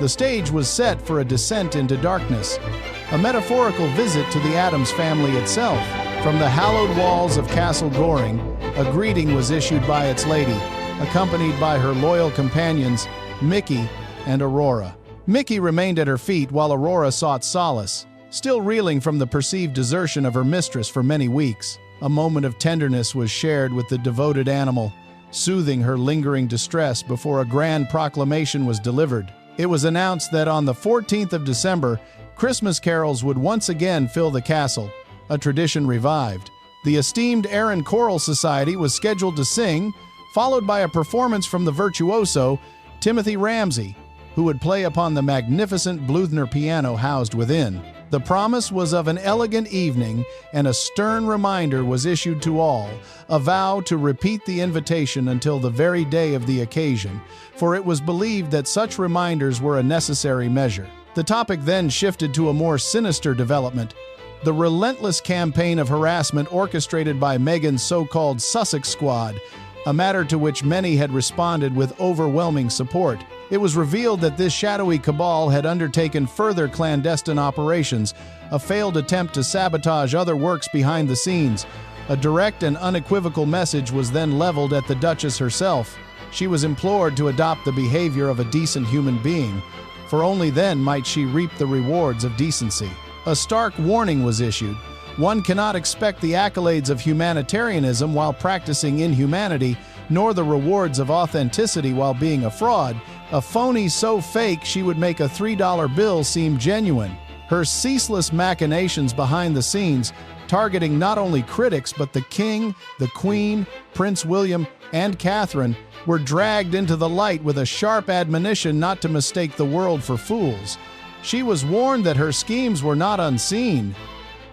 The stage was set for a descent into darkness, a metaphorical visit to the Addams family itself. From the hallowed walls of Castle Goring, a greeting was issued by its lady, accompanied by her loyal companions, Mickey and Aurora. Mickey remained at her feet while Aurora sought solace, still reeling from the perceived desertion of her mistress for many weeks. A moment of tenderness was shared with the devoted animal, soothing her lingering distress before a grand proclamation was delivered. It was announced that on the 14th of December, Christmas carols would once again fill the castle, a tradition revived. The esteemed Arran Choral Society was scheduled to sing, followed by a performance from the virtuoso Timothy Ramsay, who would play upon the magnificent Bluthner piano housed within. The promise was of an elegant evening, and a stern reminder was issued to all, a vow to repeat the invitation until the very day of the occasion, for it was believed that such reminders were a necessary measure. The topic then shifted to a more sinister development: the relentless campaign of harassment orchestrated by Meghan's so-called Sussex Squad, a matter to which many had responded with overwhelming support. It was revealed that this shadowy cabal had undertaken further clandestine operations, a failed attempt to sabotage other works behind the scenes. A direct and unequivocal message was then leveled at the Duchess herself. She was implored to adopt the behavior of a decent human being, for only then might she reap the rewards of decency. A stark warning was issued. One cannot expect the accolades of humanitarianism while practicing inhumanity, nor the rewards of authenticity while being a fraud, a phony so fake she would make a $3 bill seem genuine. Her ceaseless machinations behind the scenes, targeting not only critics but the King, the Queen, Prince William, and Catherine, were dragged into the light with a sharp admonition not to mistake the world for fools. She was warned that her schemes were not unseen.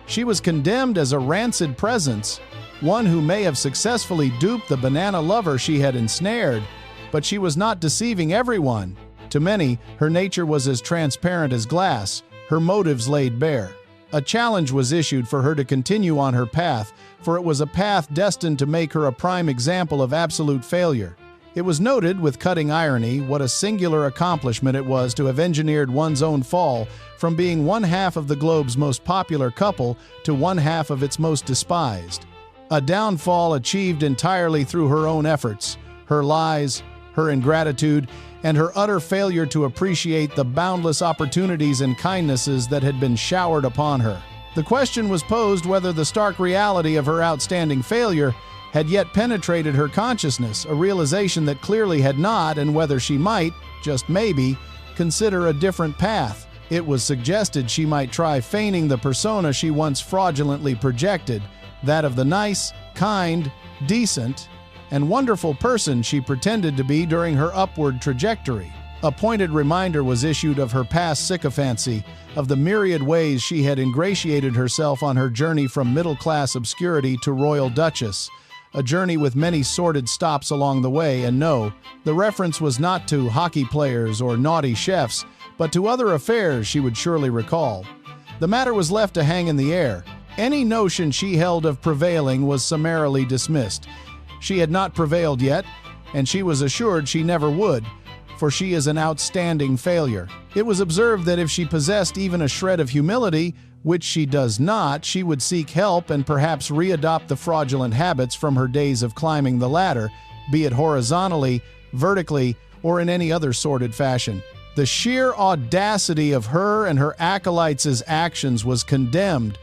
She was condemned as a rancid presence, one who may have successfully duped the banana lover she had ensnared, but she was not deceiving everyone. To many, her nature was as transparent as glass, her motives laid bare. A challenge was issued for her to continue on her path, for it was a path destined to make her a prime example of absolute failure. It was noted with cutting irony what a singular accomplishment it was to have engineered one's own fall from being one half of the globe's most popular couple to one half of its most despised. A downfall achieved entirely through her own efforts, her lies, her ingratitude, and her utter failure to appreciate the boundless opportunities and kindnesses that had been showered upon her. The question was posed whether the stark reality of her outstanding failure had yet penetrated her consciousness, a realization that clearly had not, and whether she might, just maybe, consider a different path. It was suggested she might try feigning the persona she once fraudulently projected, that of the nice, kind, decent, and wonderful person she pretended to be during her upward trajectory. A pointed reminder was issued of her past sycophancy, of the myriad ways she had ingratiated herself on her journey from middle-class obscurity to royal duchess, a journey with many sordid stops along the way, and no, the reference was not to hockey players or naughty chefs, but to other affairs she would surely recall. The matter was left to hang in the air. Any notion she held of prevailing was summarily dismissed. She had not prevailed yet, and she was assured she never would, for she is an outstanding failure. It was observed that if she possessed even a shred of humility, which she does not, she would seek help and perhaps readopt the fraudulent habits from her days of climbing the ladder, be it horizontally, vertically, or in any other sordid fashion. The sheer audacity of her and her acolytes' actions was condemned,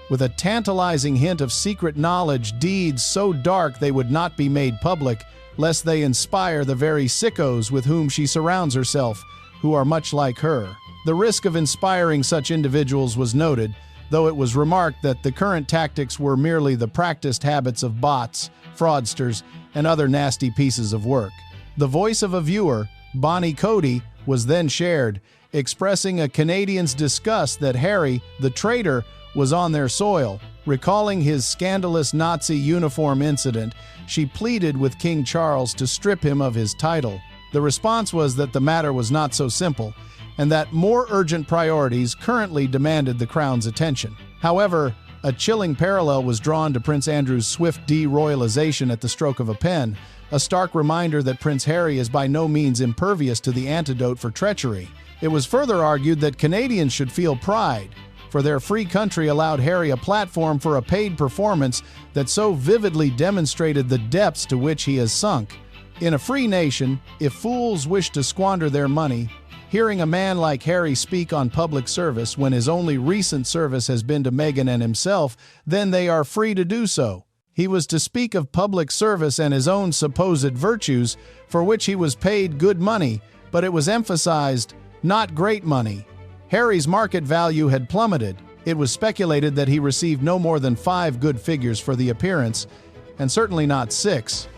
with a tantalizing hint of secret knowledge, deeds so dark they would not be made public, lest they inspire the very sickos with whom she surrounds herself, who are much like her. The risk of inspiring such individuals was noted, though it was remarked that the current tactics were merely the practiced habits of bots, fraudsters, and other nasty pieces of work. The voice of a viewer, Bonnie Cody, was then shared, expressing a Canadian's disgust that Harry, the traitor, was on their soil. Recalling his scandalous Nazi uniform incident, she pleaded with King Charles to strip him of his title. The response was that the matter was not so simple, and that more urgent priorities currently demanded the Crown's attention. However, a chilling parallel was drawn to Prince Andrew's swift deroyalization at the stroke of a pen, a stark reminder that Prince Harry is by no means impervious to the antidote for treachery. It was further argued that Canadians should feel pride, for their free country allowed Harry a platform for a paid performance that so vividly demonstrated the depths to which he has sunk. In a free nation, if fools wish to squander their money, hearing a man like Harry speak on public service when his only recent service has been to Meghan and himself, then they are free to do so. He was to speak of public service and his own supposed virtues, for which he was paid good money, but it was emphasized, not great money. Harry's market value had plummeted. It was speculated that he received no more than 5 good figures for the appearance, and certainly not 6.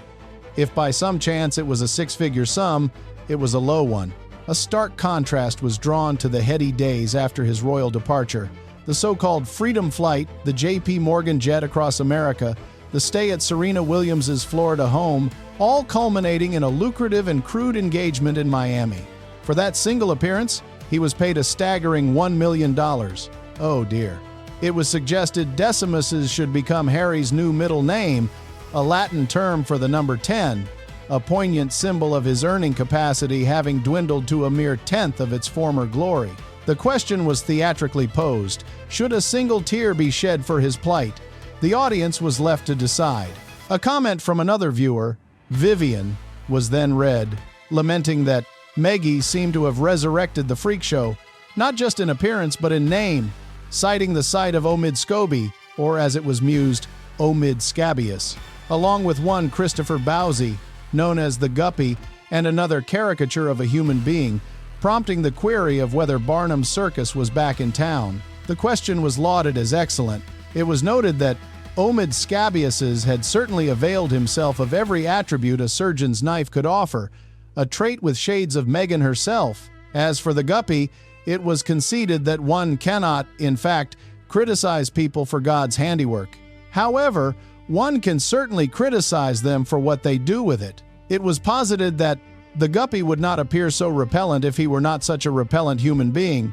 If by some chance it was a 6-figure sum, it was a low one. A stark contrast was drawn to the heady days after his royal departure. The so-called Freedom Flight, the J.P. Morgan jet across America, the stay at Serena Williams' Florida home, all culminating in a lucrative and crude engagement in Miami. For that single appearance, he was paid a staggering $1 million. Oh dear. It was suggested decimuses should become Harry's new middle name, a Latin term for the number 10, a poignant symbol of his earning capacity having dwindled to a mere tenth of its former glory. The question was theatrically posed: should a single tear be shed for his plight? The audience was left to decide. A comment from another viewer, Vivian, was then read, lamenting that Meggie seemed to have resurrected the freak show, not just in appearance but in name, citing the sight of Omid Scobie, or as it was mused, Omid Scabious, along with one Christopher Bowsey, known as the Guppy, and another caricature of a human being, prompting the query of whether Barnum's Circus was back in town. The question was lauded as excellent. It was noted that Omid Scabious had certainly availed himself of every attribute a surgeon's knife could offer, a trait with shades of Meghan herself. As for the Guppy, it was conceded that one cannot, in fact, criticize people for God's handiwork. However, one can certainly criticize them for what they do with it. It was posited that the Guppy would not appear so repellent if he were not such a repellent human being,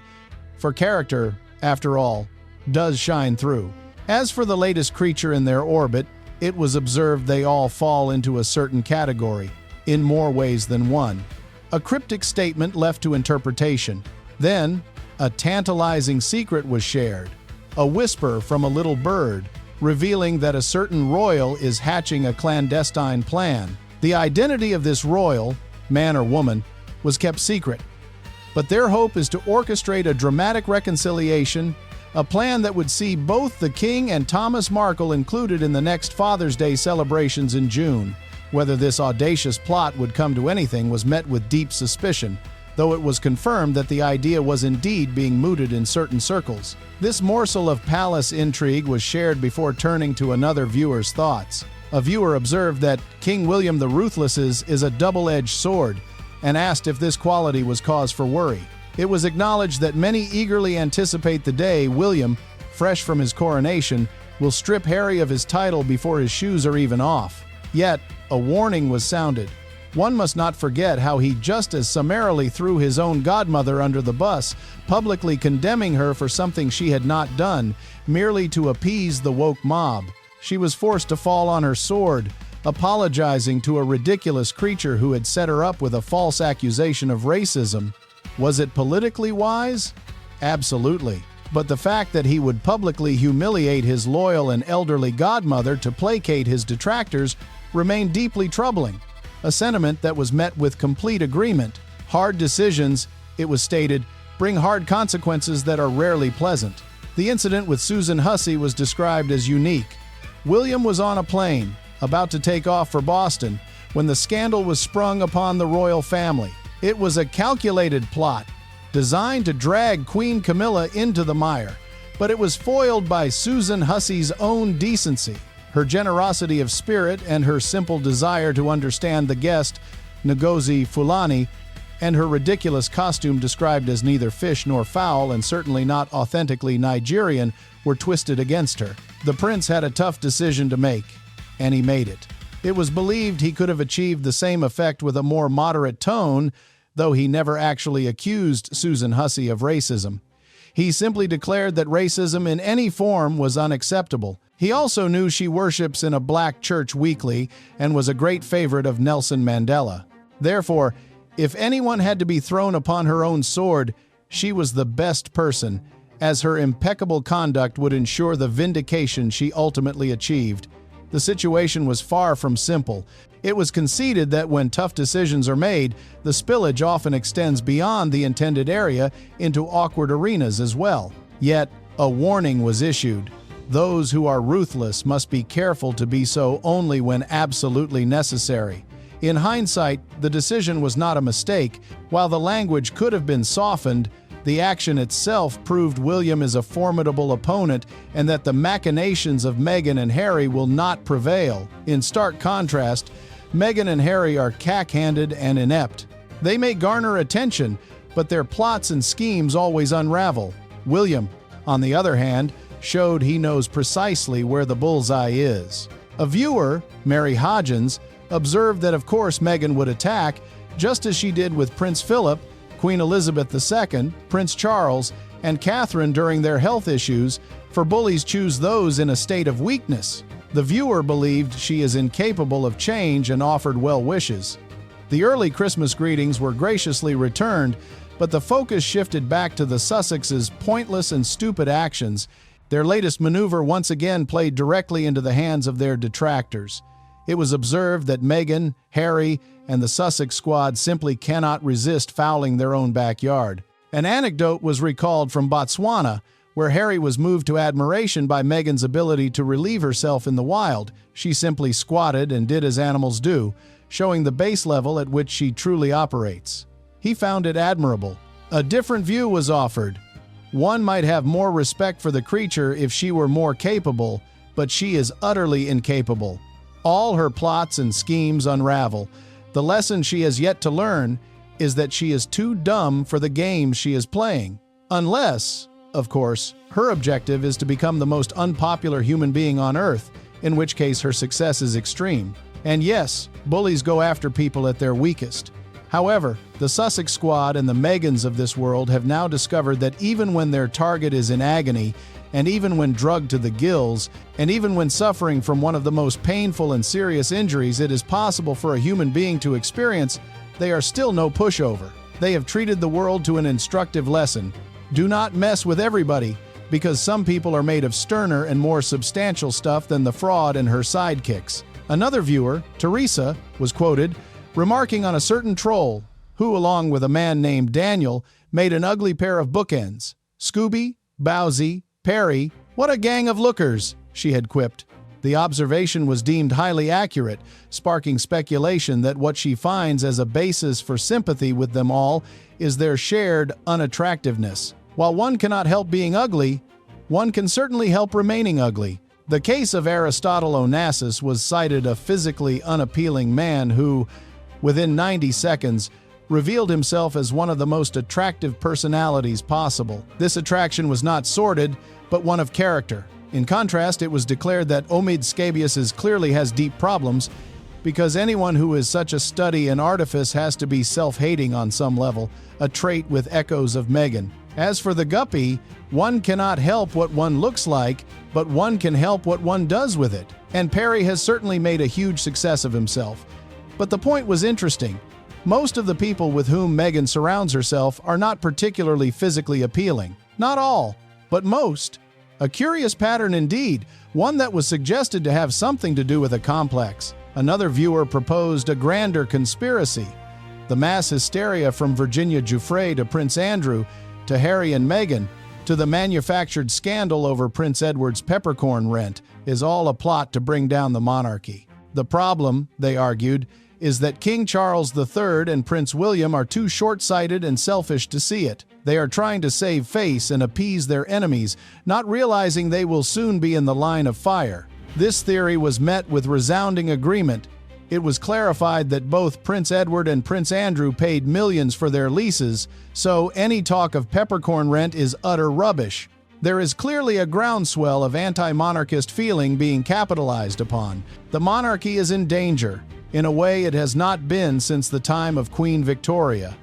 for character, after all, does shine through. As for the latest creature in their orbit, it was observed they all fall into a certain category, in more ways than one. A cryptic statement left to interpretation. Then, a tantalizing secret was shared. A whisper from a little bird, revealing that a certain royal is hatching a clandestine plan. The identity of this royal, man or woman, was kept secret. But their hope is to orchestrate a dramatic reconciliation, a plan that would see both the King and Thomas Markle included in the next Father's Day celebrations in June. Whether this audacious plot would come to anything was met with deep suspicion, though it was confirmed that the idea was indeed being mooted in certain circles. This morsel of palace intrigue was shared before turning to another viewer's thoughts. A viewer observed that King William the Ruthless is a double-edged sword, and asked if this quality was cause for worry. It was acknowledged that many eagerly anticipate the day William, fresh from his coronation, will strip Harry of his title before his shoes are even off. Yet, a warning was sounded. One must not forget how he just as summarily threw his own godmother under the bus, publicly condemning her for something she had not done, merely to appease the woke mob. She was forced to fall on her sword, apologizing to a ridiculous creature who had set her up with a false accusation of racism. Was it politically wise? Absolutely. But the fact that he would publicly humiliate his loyal and elderly godmother to placate his detractors remained deeply troubling, a sentiment that was met with complete agreement. Hard decisions, it was stated, bring hard consequences that are rarely pleasant. The incident with Susan Hussey was described as unique. William was on a plane, about to take off for Boston, when the scandal was sprung upon the royal family. It was a calculated plot, designed to drag Queen Camilla into the mire, but it was foiled by Susan Hussey's own decency, her generosity of spirit, and her simple desire to understand the guest, Ngozi Fulani, and her ridiculous costume described as neither fish nor fowl and certainly not authentically Nigerian were twisted against her. The prince had a tough decision to make, and he made it. It was believed he could have achieved the same effect with a more moderate tone, though he never actually accused Susan Hussey of racism. He simply declared that racism in any form was unacceptable. He also knew she worships in a black church weekly and was a great favorite of Nelson Mandela. Therefore, if anyone had to be thrown upon her own sword, she was the best person, as her impeccable conduct would ensure the vindication she ultimately achieved. The situation was far from simple. It was conceded that when tough decisions are made, the spillage often extends beyond the intended area into awkward arenas as well. Yet, a warning was issued. Those who are ruthless must be careful to be so only when absolutely necessary. In hindsight, the decision was not a mistake. While the language could have been softened, the action itself proved William is a formidable opponent and that the machinations of Meghan and Harry will not prevail. In stark contrast, Meghan and Harry are cack-handed and inept. They may garner attention, but their plots and schemes always unravel. William, on the other hand, showed he knows precisely where the bullseye is. A viewer, Mary Hodgins, observed that of course Meghan would attack, just as she did with Prince Philip, Queen Elizabeth II, Prince Charles, and Catherine during their health issues, for bullies choose those in a state of weakness. The viewer believed she is incapable of change and offered well wishes. The early Christmas greetings were graciously returned, but the focus shifted back to the Sussexes' pointless and stupid actions. Their latest maneuver once again played directly into the hands of their detractors. It was observed that Meghan, Harry, and the Sussex Squad simply cannot resist fouling their own backyard. An anecdote was recalled from Botswana, where Harry was moved to admiration by Meghan's ability to relieve herself in the wild. She simply squatted and did as animals do, showing the base level at which she truly operates. He found it admirable. A different view was offered. One might have more respect for the creature if she were more capable, but she is utterly incapable. All her plots and schemes unravel. The lesson she has yet to learn is that she is too dumb for the game she is playing. Unless, of course, her objective is to become the most unpopular human being on Earth, in which case her success is extreme. And yes, bullies go after people at their weakest. However, the Sussex Squad and the Meghans of this world have now discovered that even when their target is in agony, and even when drugged to the gills, and even when suffering from one of the most painful and serious injuries it is possible for a human being to experience, they are still no pushover. They have treated the world to an instructive lesson. Do not mess with everybody, because some people are made of sterner and more substantial stuff than the fraud and her sidekicks. Another viewer, Teresa, was quoted remarking on a certain troll who, along with a man named Daniel, made an ugly pair of bookends. Scooby, Bowsy, Perry, what a gang of lookers, she had quipped. The observation was deemed highly accurate, sparking speculation that what she finds as a basis for sympathy with them all is their shared unattractiveness. While one cannot help being ugly, one can certainly help remaining ugly. The case of Aristotle Onassis was cited a physically unappealing man who, within 90 seconds, revealed himself as one of the most attractive personalities possible. This attraction was not sordid, but one of character. In contrast, it was declared that Omid Scabius clearly has deep problems, because anyone who is such a study in artifice has to be self-hating on some level, a trait with echoes of Meghan. As for the guppy, one cannot help what one looks like, but one can help what one does with it. And Perry has certainly made a huge success of himself. But the point was interesting. Most of the people with whom Meghan surrounds herself are not particularly physically appealing. Not all, but most. A curious pattern indeed, one that was suggested to have something to do with a complex. Another viewer proposed a grander conspiracy. The mass hysteria from Virginia Giuffre to Prince Andrew, to Harry and Meghan, to the manufactured scandal over Prince Edward's peppercorn rent, is all a plot to bring down the monarchy. The problem, they argued, is that King Charles III and Prince William are too short-sighted and selfish to see it. They are trying to save face and appease their enemies, not realizing they will soon be in the line of fire. This theory was met with resounding agreement. It was clarified that both Prince Edward and Prince Andrew paid millions for their leases, so any talk of peppercorn rent is utter rubbish. There is clearly a groundswell of anti-monarchist feeling being capitalized upon. The monarchy is in danger, in a way it has not been since the time of Queen Victoria.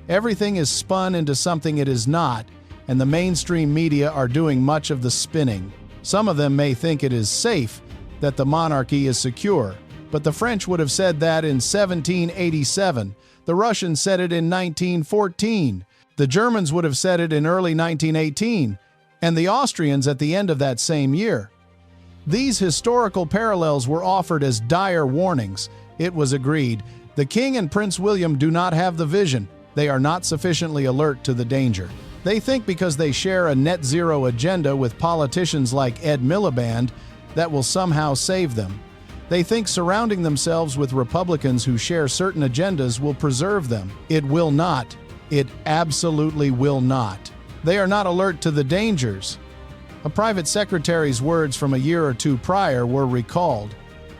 Everything is spun into something it is not, and the mainstream media are doing much of the spinning. Some of them may think it is safe, that the monarchy is secure, but the French would have said that in 1787. The Russians said it in 1914. The Germans would have said it in early 1918, and the Austrians at the end of that same year. These historical parallels were offered as dire warnings. It was agreed, the King and Prince William do not have the vision. They are not sufficiently alert to the danger. They think because they share a net zero agenda with politicians like Ed Miliband, that will somehow save them. They think surrounding themselves with Republicans who share certain agendas will preserve them. It will not. It absolutely will not. They are not alert to the dangers. A private secretary's words from a year or two prior were recalled.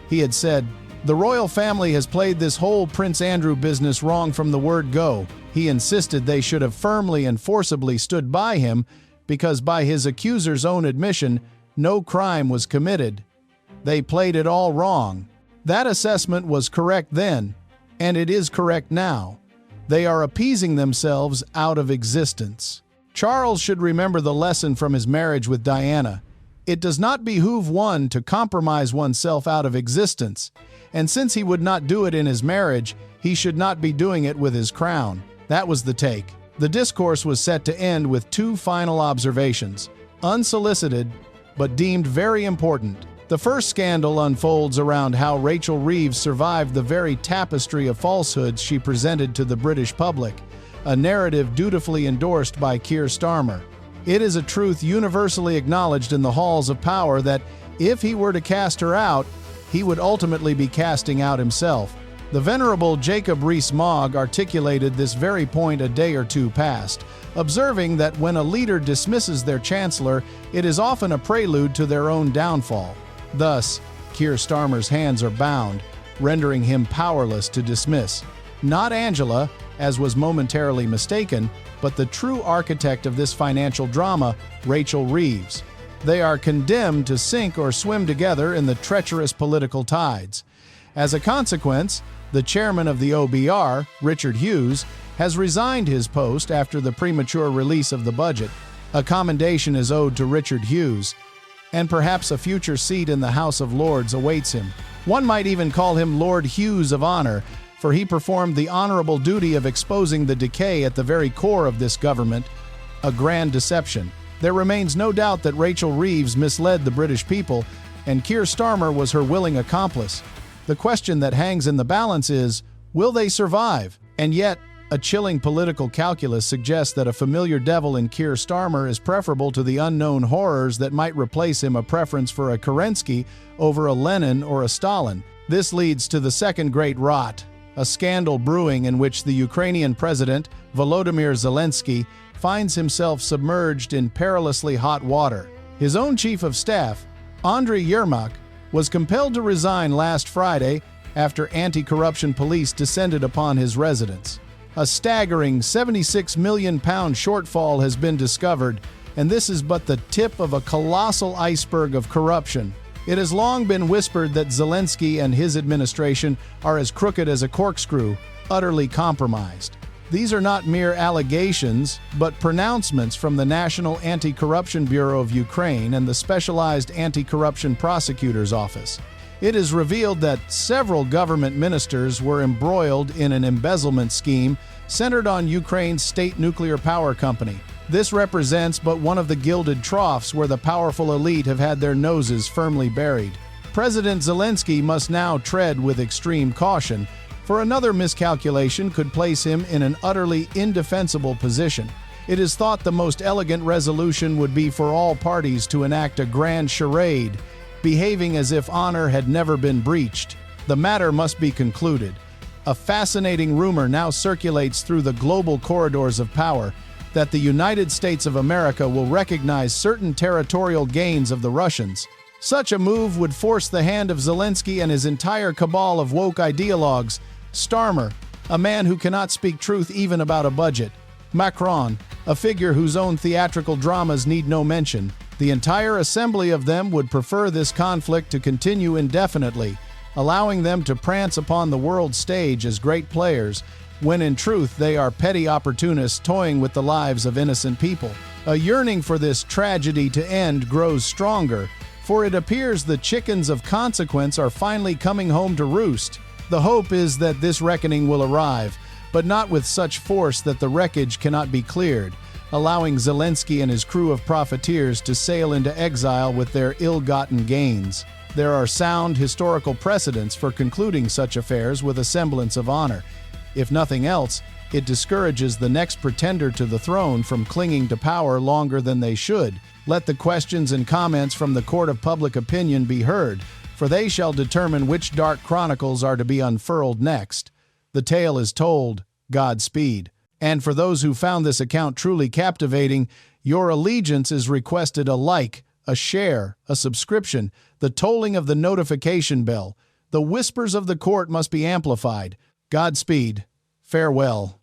He had said, "The royal family has played this whole Prince Andrew business wrong from the word go." He insisted they should have firmly and forcibly stood by him because by his accuser's own admission, no crime was committed. They played it all wrong. That assessment was correct then, and it is correct now. They are appeasing themselves out of existence. Charles should remember the lesson from his marriage with Diana. It does not behoove one to compromise oneself out of existence, and since he would not do it in his marriage, he should not be doing it with his crown. That was the take. The discourse was set to end with two final observations, unsolicited, but deemed very important. The first scandal unfolds around how Rachel Reeves survived the very tapestry of falsehoods she presented to the British public, a narrative dutifully endorsed by Keir Starmer. It is a truth universally acknowledged in the halls of power that if he were to cast her out, he would ultimately be casting out himself. The venerable Jacob Rees-Mogg articulated this very point a day or two past, observing that when a leader dismisses their chancellor, it is often a prelude to their own downfall. Thus, Keir Starmer's hands are bound, rendering him powerless to dismiss. Not Angela, as was momentarily mistaken, but the true architect of this financial drama, Rachel Reeves. They are condemned to sink or swim together in the treacherous political tides. As a consequence, the chairman of the OBR, Richard Hughes, has resigned his post after the premature release of the budget. A commendation is owed to Richard Hughes, and perhaps a future seat in the House of Lords awaits him. One might even call him Lord Hughes of Honor, for he performed the honorable duty of exposing the decay at the very core of this government, a grand deception. There remains no doubt that Rachel Reeves misled the British people, and Keir Starmer was her willing accomplice. The question that hangs in the balance is, will they survive? And yet, a chilling political calculus suggests that a familiar devil in Keir Starmer is preferable to the unknown horrors that might replace him, a preference for a Kerensky over a Lenin or a Stalin. This leads to the second great rot, a scandal brewing in which the Ukrainian president, Volodymyr Zelensky, finds himself submerged in perilously hot water. His own chief of staff, Andriy Yermak, was compelled to resign last Friday after anti-corruption police descended upon his residence. A staggering £76 million shortfall has been discovered, and this is but the tip of a colossal iceberg of corruption. It has long been whispered that Zelensky and his administration are as crooked as a corkscrew, utterly compromised. These are not mere allegations, but pronouncements from the National Anti-Corruption Bureau of Ukraine and the Specialized Anti-Corruption Prosecutor's Office. It is revealed that several government ministers were embroiled in an embezzlement scheme centered on Ukraine's state nuclear power company. This represents but one of the gilded troughs where the powerful elite have had their noses firmly buried. President Zelensky must now tread with extreme caution, for another miscalculation could place him in an utterly indefensible position. It is thought the most elegant resolution would be for all parties to enact a grand charade, behaving as if honor had never been breached. The matter must be concluded. A fascinating rumor now circulates through the global corridors of power that the United States of America will recognize certain territorial gains of the Russians. Such a move would force the hand of Zelensky and his entire cabal of woke ideologues. Starmer, a man who cannot speak truth even about a budget. Macron, a figure whose own theatrical dramas need no mention. The entire assembly of them would prefer this conflict to continue indefinitely, allowing them to prance upon the world stage as great players, when in truth they are petty opportunists toying with the lives of innocent people. A yearning for this tragedy to end grows stronger, for it appears the chickens of consequence are finally coming home to roost. The hope is that this reckoning will arrive, but not with such force that the wreckage cannot be cleared, allowing Zelensky and his crew of profiteers to sail into exile with their ill-gotten gains. There are sound historical precedents for concluding such affairs with a semblance of honor. If nothing else, it discourages the next pretender to the throne from clinging to power longer than they should. Let the questions and comments from the court of public opinion be heard, for they shall determine which dark chronicles are to be unfurled next. The tale is told. Godspeed. And for those who found this account truly captivating, your allegiance is requested: a like, a share, a subscription, the tolling of the notification bell. The whispers of the court must be amplified. Godspeed. Farewell.